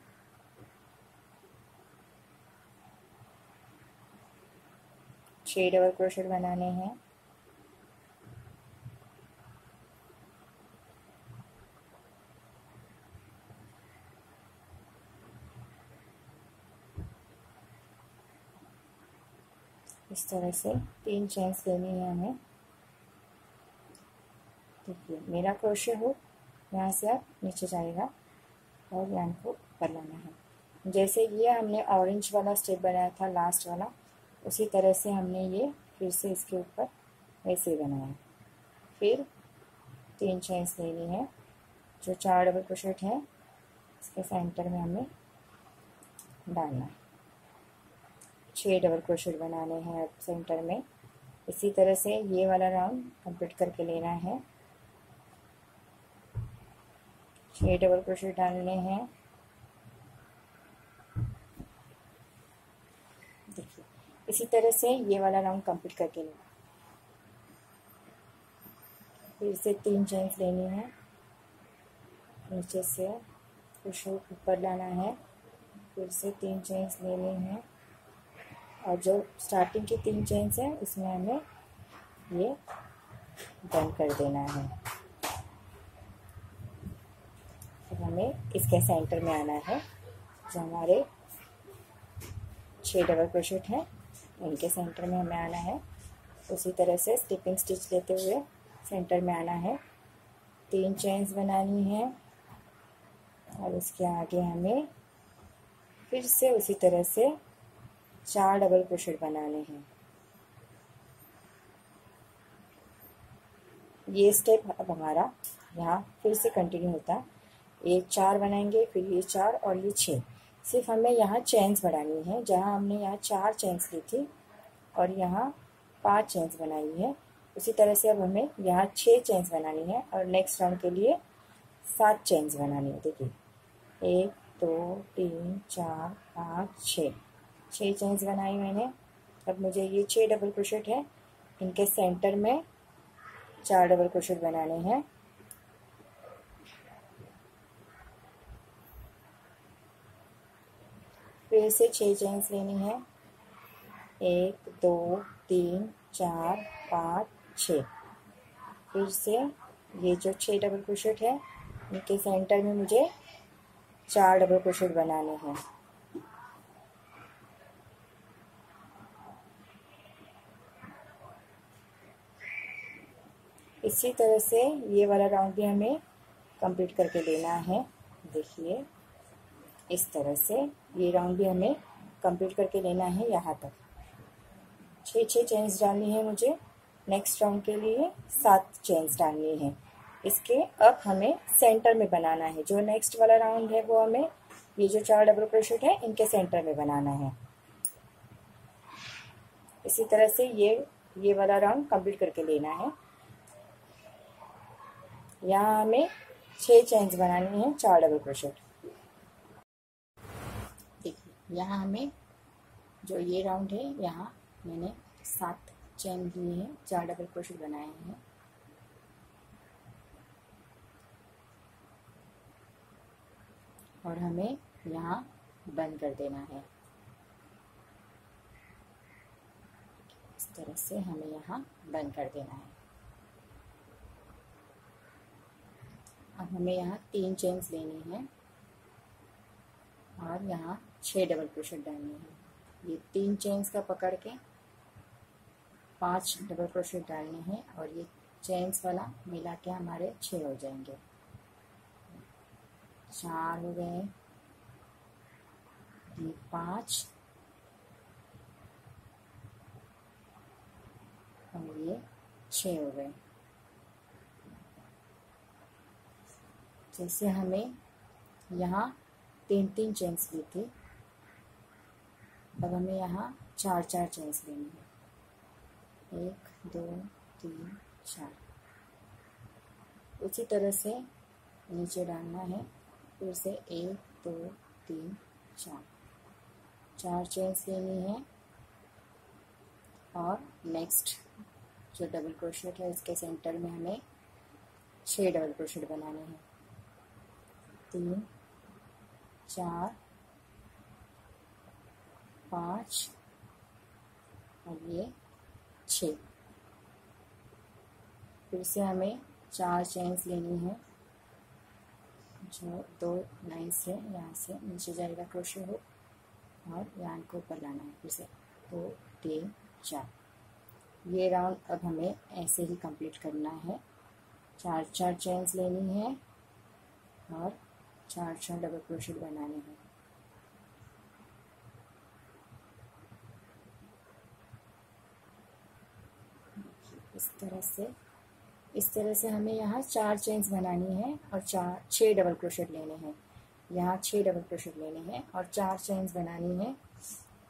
A: छः डबल क्रोशेट बनाने हैं, इस तरह से 3 चेन्स लेनी है हमें। देखिए मेरा क्रोशे हुक यहाँ से अब नीचे जाएगा और लाइन को ऊपर लाना है। जैसे ये हमने ऑरेंज वाला स्टेप बनाया था लास्ट वाला, उसी तरह से हमने ये फिर से इसके ऊपर वैसे बनाया। फिर 3 चेन्स लेनी है, जो 4 डबल क्रोशेट है इसके सेंटर में हमें डालना है, 6 डबल क्रोशेट बनाने हैं अब सेंटर में। इसी तरह से ये वाला राउंड कंप्लीट करके लेना है, 6 डबल क्रोशेट डालने हैं। देखिए इसी तरह से ये वाला राउंड कंप्लीट करके लेना। फिर से 3 चेन्स लेनी है, नीचे से क्रोशेट ऊपर लाना है, फिर से 3 चेन्स लेनी है और जो स्टार्टिंग की 3 चेन्स है उसमें हमें ये बंद कर देना है। अब हमें इसके सेंटर में आना है, जो हमारे 6 डबल क्रोशेट हैं इनके सेंटर में हमें आना है। उसी तरह से स्लिपिंग स्टिच लेते हुए सेंटर में आना है, 3 चेन्स बनानी है और उसके आगे हमें फिर से उसी तरह से 4 डबल क्रोशेट बनाने हैं। ये स्टेप अब हमारा यहाँ फिर से कंटिन्यू होता है, ये 4 बनाएंगे, फिर ये 4 और ये 6। सिर्फ हमें यहाँ चेन्स बढ़ानी है, जहाँ हमने यहाँ 4 चेन्स ली थी और यहाँ 5 चेन्स बनाई है, उसी तरह से अब हमें यहाँ 6 चेन्स बनानी है और नेक्स्ट राउंड के लिए 7 चेन्स बनानी है। देखिए 1 2 3 4 5 6 चेन्स बनाई मैंने। अब मुझे ये 6 डबल क्रोशेट है, इनके सेंटर में 4 डबल क्रोशेट बनाने हैं। फिर से 6 चेन्स लेनी है, 1 2 3 4 5 6। फिर से ये जो 6 डबल क्रोशेट है इनके सेंटर में मुझे 4 डबल क्रोशेट बनाने हैं। इसी तरह से ये वाला राउंड भी हमें कंप्लीट करके लेना है। देखिए इस तरह से ये राउंड भी हमें कंप्लीट करके लेना है। यहाँ तक 6 चेन्स डालनी है मुझे, नेक्स्ट राउंड के लिए 7 चेन्स डालनी है। इसके अब हमें सेंटर में बनाना है, जो नेक्स्ट वाला राउंड है वो हमें ये जो 4 डबल क्रोशेट है इनके सेंटर में बनाना है। इसी तरह से ये वाला राउंड कंप्लीट करके लेना है। यहाँ हमें 6 चेन्स बनानी है, 4 डबल क्रोशेट। देखिए यहाँ हमें जो ये राउंड है यहाँ मैंने 7 चेन लिए हैं, 4 डबल क्रोशेट बनाए हैं। और हमें यहाँ बंद कर देना है। इस तरह से हमें यहाँ बंद कर देना है। अब हमें यहाँ 3 चेन्स लेनी है और यहाँ 6 डबल क्रोशेट डालनी है। ये 3 चेन्स का पकड़ के 5 डबल क्रोशेट डालने हैं और ये चेन्स वाला मिला के हमारे 6 हो जाएंगे। 4 हो गए, ये 5 और ये 6 हो गए। जैसे हमें यहाँ 3 चेन्स ली थी, अब हमें यहाँ 4 चेन्स लेनी है। 1 2 3 4। उसी तरह से नीचे डालना है। फिर से 1 2 3 4 चेन्स लेनी है और नेक्स्ट जो डबल क्रोशेट है इसके सेंटर में हमें 6 डबल क्रोशेट बनाने हैं। 3 4 5 और ये 6। फिर से हमें 4 चेन्स लेनी है। जो 2 लाइन से यहाँ से नीचे जाएगा क्रोशे हो और यहाँ को ऊपर लाना है। फिर से 2 3 4। ये राउंड अब हमें ऐसे ही कंप्लीट करना है। 4 चेन्स लेनी है और 4 डबल क्रोशेट बनाने हैं। इस तरह से हमें यहाँ 4 चेन्स बनानी है और 6 डबल क्रोशेट लेने हैं। यहाँ 6 डबल क्रोशेट लेने हैं और 4 चेन्स बनानी है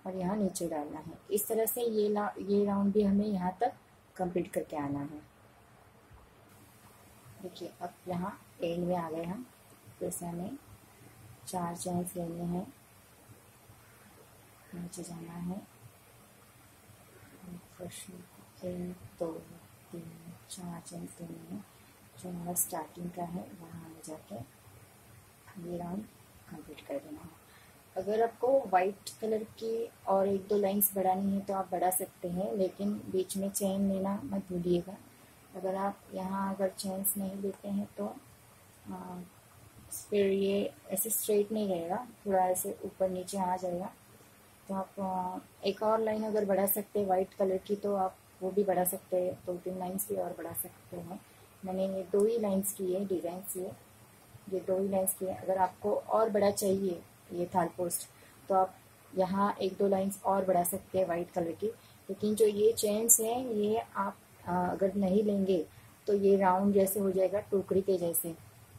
A: और यहाँ नीचे डालना है। इस तरह से ये राउंड भी हमें यहाँ तक कंप्लीट करके आना है। देखिए अब यहाँ एंड में आ गए हम। फिर से हमें 4 चेन्स लेने हैं, नीचे जाना है। 1 2 3 4 चेन्स लेने हैं। जो हमारा स्टार्टिंग का है वहाँ हमें जाके ये राउंड कंप्लीट कर देना है। अगर आपको वाइट कलर की और 1-2 लाइंस बढ़ानी है तो आप बढ़ा सकते हैं, लेकिन बीच में चेन लेना मत भूलिएगा। अगर आप यहाँ अगर चेन्स नहीं लेते हैं तो फिर ये ऐसे स्ट्रेट नहीं रहेगा, थोड़ा ऐसे ऊपर नीचे आ जाएगा। तो आप एक और लाइन अगर बढ़ा सकते हैं वाइट कलर की तो आप वो भी बढ़ा सकते हैं। 2-3 लाइन्स भी और बढ़ा सकते हैं। मैंने ये 2 ही लाइन्स की है डिज़ाइन से, ये 2 ही लाइन्स की है। अगर आपको और बड़ा चाहिए ये थाल पोस्ट तो आप यहाँ 1-2 लाइन्स और बढ़ा सकते हैं वाइट कलर की। लेकिन जो ये चेन्स हैं ये आप अगर नहीं लेंगे तो ये राउंड जैसे हो जाएगा टोकरी के जैसे।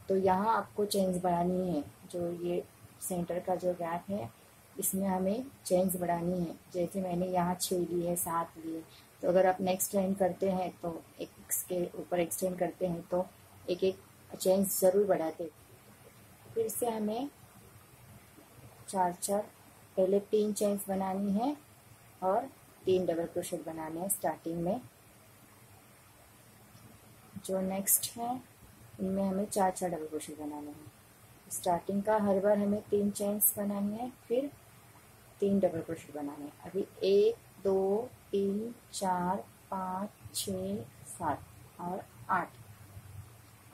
A: तो यहाँ आपको चेन्स बढ़ानी है। जो ये सेंटर का जो गैप है इसमें हमें चेन्स बढ़ानी है। जैसे मैंने यहाँ 6 लिए 7 लिए, तो अगर आप नेक्स्ट लाइन करते हैं तो एक के ऊपर एक्सटेंड करते हैं तो एक चेन्स ज़रूर बढ़ाते। फिर से हमें 4 पहले 3 चेन्स बनानी है और 3 डबल क्रोशेट बनाने हैं स्टार्टिंग में। जो नेक्स्ट है इनमें हमें 4 डबल क्रोशेट बनाने हैं। स्टार्टिंग का हर बार हमें 3 चेन्स बनानी है, फिर 3 डबल क्रोशेट बनाने हैं। अभी 1 2 3 4 5 6 7 और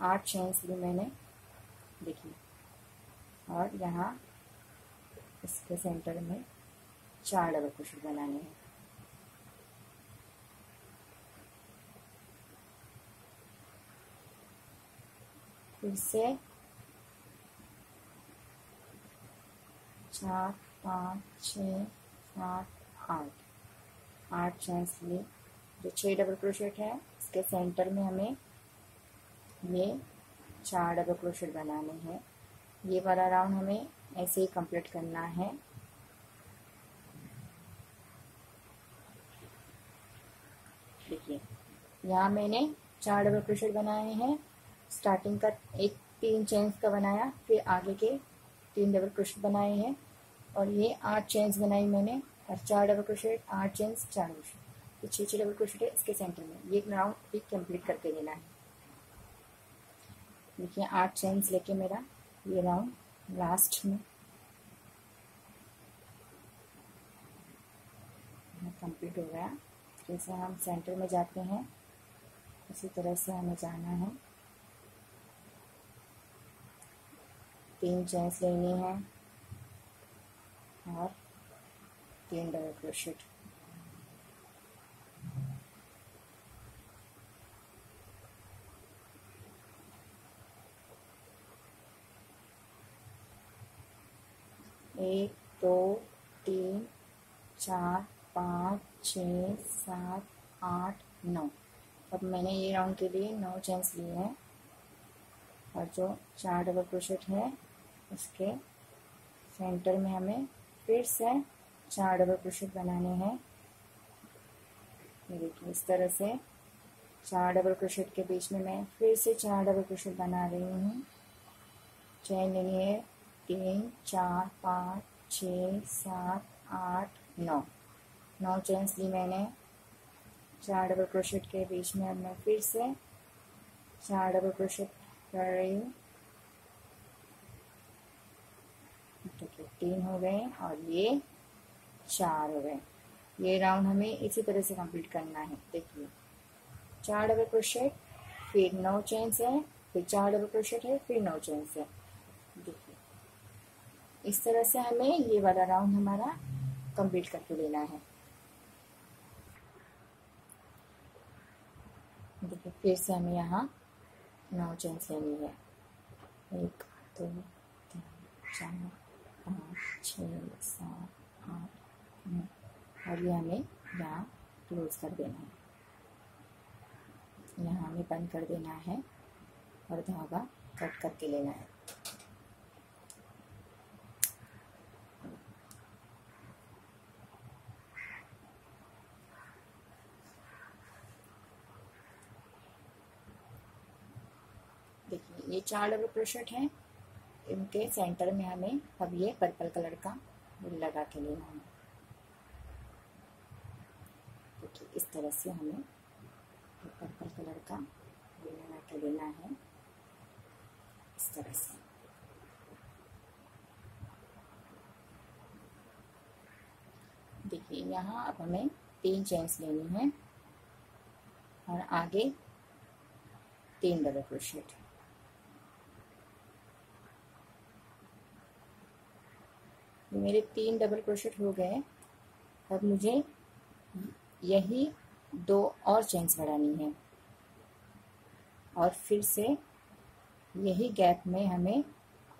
A: 8 चेन्स ली मैंने, देखिए। और यहाँ इसके सेंटर में 4 डबल क्रोशेट बनाने हैं। फिर से 4 5 6 7 8 चेन्स लिए। जो 6 डबल क्रोशेट है इसके सेंटर में हमें ये 4 डबल क्रोशेट बनाने हैं। ये वाला राउंड हमें ऐसे ही कंप्लीट करना है। देखिए यहाँ मैंने 4 डबल क्रोशेट बनाए हैं। स्टार्टिंग का 3 चेन्स का बनाया, फिर आगे के 3 डबल क्रोशेट बनाए हैं और ये 8 चेन्स बनाई मैंने और 4 डबल क्रोशेट 8 चेन्स 4 क्रोशेट, तो 6 डबल क्रोशेट है इसके सेंटर में। ये राउंड भी कंप्लीट करके लेना है। देखिए 8 चेन्स लेके मेरा ये राउंड लास्ट में कंप्लीट हो गया। जैसे हम सेंटर में जाते हैं उसी तरह से हमें जाना है। 3 चेन्स लेनी है और 3 डबल क्रोशेट। एक 2 3 4 5 6 7 8 9। अब मैंने ये राउंड के लिए 9 चेन्स लिए हैं और जो 4 डबल क्रोशेट है उसके सेंटर में हमें फिर से 4 डबल क्रोशेट बनाने हैं। ये देखिए इस तरह से 4 डबल क्रोशेट के बीच में मैं फिर से 4 डबल क्रोशेट बना रही हूँ। चेन लेनी है 3 4 5 6 7 8 9। 9 चेन्स ली मैंने 4 डबल क्रोशेट के बीच में। अब मैं फिर से 4 डबल क्रोशेट कर रही हूँ। देखिए 3 हो गए और ये 4 हो गए। ये राउंड हमें इसी तरह से कंप्लीट करना है। देखिए 4 डबल क्रोशेट, फिर 9 चेन्स है, फिर 4 डबल क्रोशेट है, फिर 9 चेन्स है। देखिए इस तरह से हमें ये वाला राउंड हमारा कंप्लीट करके लेना है। देखिए फिर से हमें यहाँ 9 चेन्स लेनी है। 1 2 3 4 5 6 7 8 9 और ये हमें यहाँ क्लोज कर देना है। यहाँ हमें बंद कर देना है और धागा कट करके लेना है। देखिए ये 4 डबल क्रोशेट हैं, इनके सेंटर में हमें अब ये पर्पल कलर का लगा के लेना है। देखिए इस तरह से हमें पर्पल कलर का लगा के लेना है, इस तरह से। देखिए यहाँ अब हमें 3 चेन्स लेनी है और आगे 3 डबल क्रोशेट। मेरे 3 डबल क्रोशेट हो गए। अब मुझे यही 2 और चेन्स बढ़ानी है और फिर से यही गैप में हमें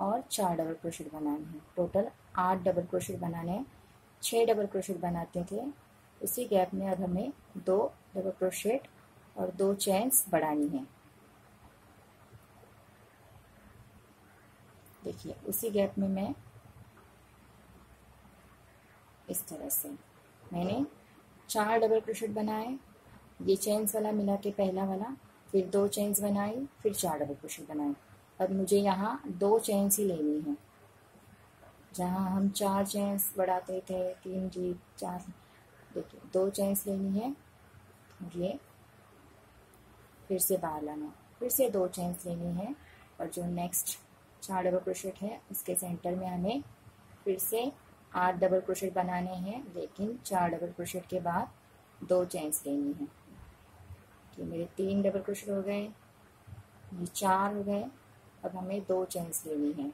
A: और 4 डबल क्रोशेट बनाने हैं। टोटल 8 डबल क्रोशेट बनाने हैं। 6 डबल क्रोशेट बनाते थे, उसी गैप में अब हमें 2 डबल क्रोशेट और 2 चेन्स बढ़ानी है। देखिए उसी गैप में मैं इस तरह से मैंने 4 डबल क्रोशेट बनाए, ये चेन्स वाला मिला के पहला वाला, फिर 2 चेन्स बनाई, फिर 4 डबल क्रोशेट बनाए। अब मुझे यहाँ 2 चेन्स ही लेनी है। जहाँ हम 4 चेन्स बढ़ाते थे, 3 जी 4, देखिए 2 चेन्स लेनी है, ये फिर से बाहर लाना, फिर से 2 चेन्स लेनी है और जो नेक्स्ट 4 डबल क्रोशेट है उसके सेंटर में हमें फिर से 8 डबल क्रोशेट बनाने हैं, लेकिन 4 डबल क्रोशेट के बाद 2 चेन्स लेनी है। तो मेरे 3 डबल क्रोशेट हो गए, ये 4 हो गए। अब हमें 2 चेन्स लेनी है,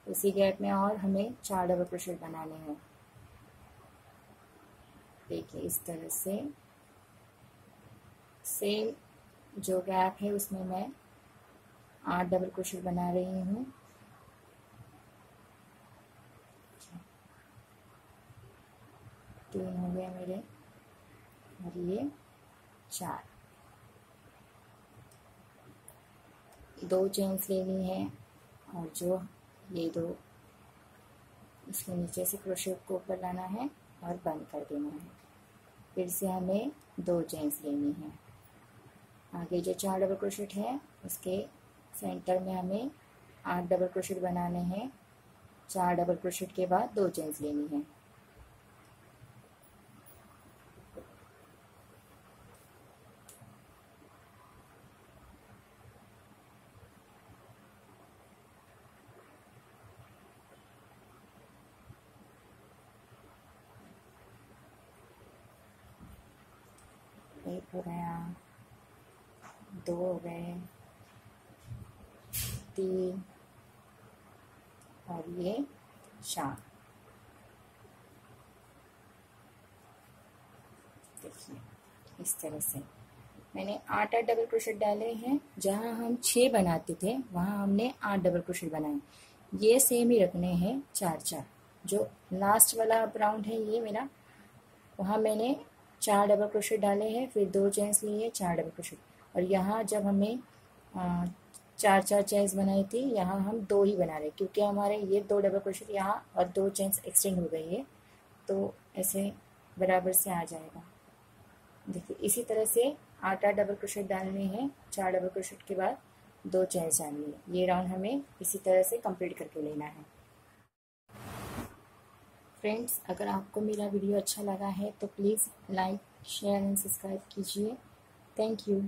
A: उसी गैप में और हमें 4 डबल क्रोशेट बनाने हैं। देखिए इस तरह से सेम जो गैप है उसमें मैं 8 डबल क्रोशेट बना रही हूँ। तीन हो गए मेरे और ये 4। 2 चेन्स लेनी है और जो ये 2 इसके नीचे से क्रोशेट को ऊपर लाना है और बंद कर देना है। फिर से हमें 2 चेन्स लेनी है। आगे जो 4 डबल क्रोशेट है उसके सेंटर में हमें 8 डबल क्रोशेट बनाने हैं। 4 डबल क्रोशेट के बाद 2 चेन्स लेनी है। एक हो गया, 2 हो गए, 3 और ये 4। देखिए इस तरह से मैंने 8 डबल क्रोशेट डाले हैं। जहाँ हम 6 बनाते थे वहाँ हमने 8 डबल क्रोशेट बनाए। ये सेम ही रखने हैं 4 4। जो लास्ट वाला अब राउंड है ये मेरा, वहाँ मैंने 4 डबल क्रोशेट डाले हैं, फिर 2 चेन्स लिए, 4 डबल क्रोशेट। और यहाँ जब हमने 4 चेन्स बनाई थी, यहाँ हम 2 ही बना रहे क्योंकि हमारे ये 2 डबल क्रोशेट यहाँ और 2 चेन्स एक्सटेंड हो गई है, तो ऐसे बराबर से आ जाएगा। देखिए इसी तरह से 8 डबल क्रोशेट डालने हैं, 4 डबल क्रोशेट के बाद 2 चेन्स डालनी है। ये राउंड हमें इसी तरह से कंप्लीट करके लेना है। फ्रेंड्स, अगर आपको मेरा वीडियो अच्छा लगा है तो please like, share and subscribe कीजिए। Thank you.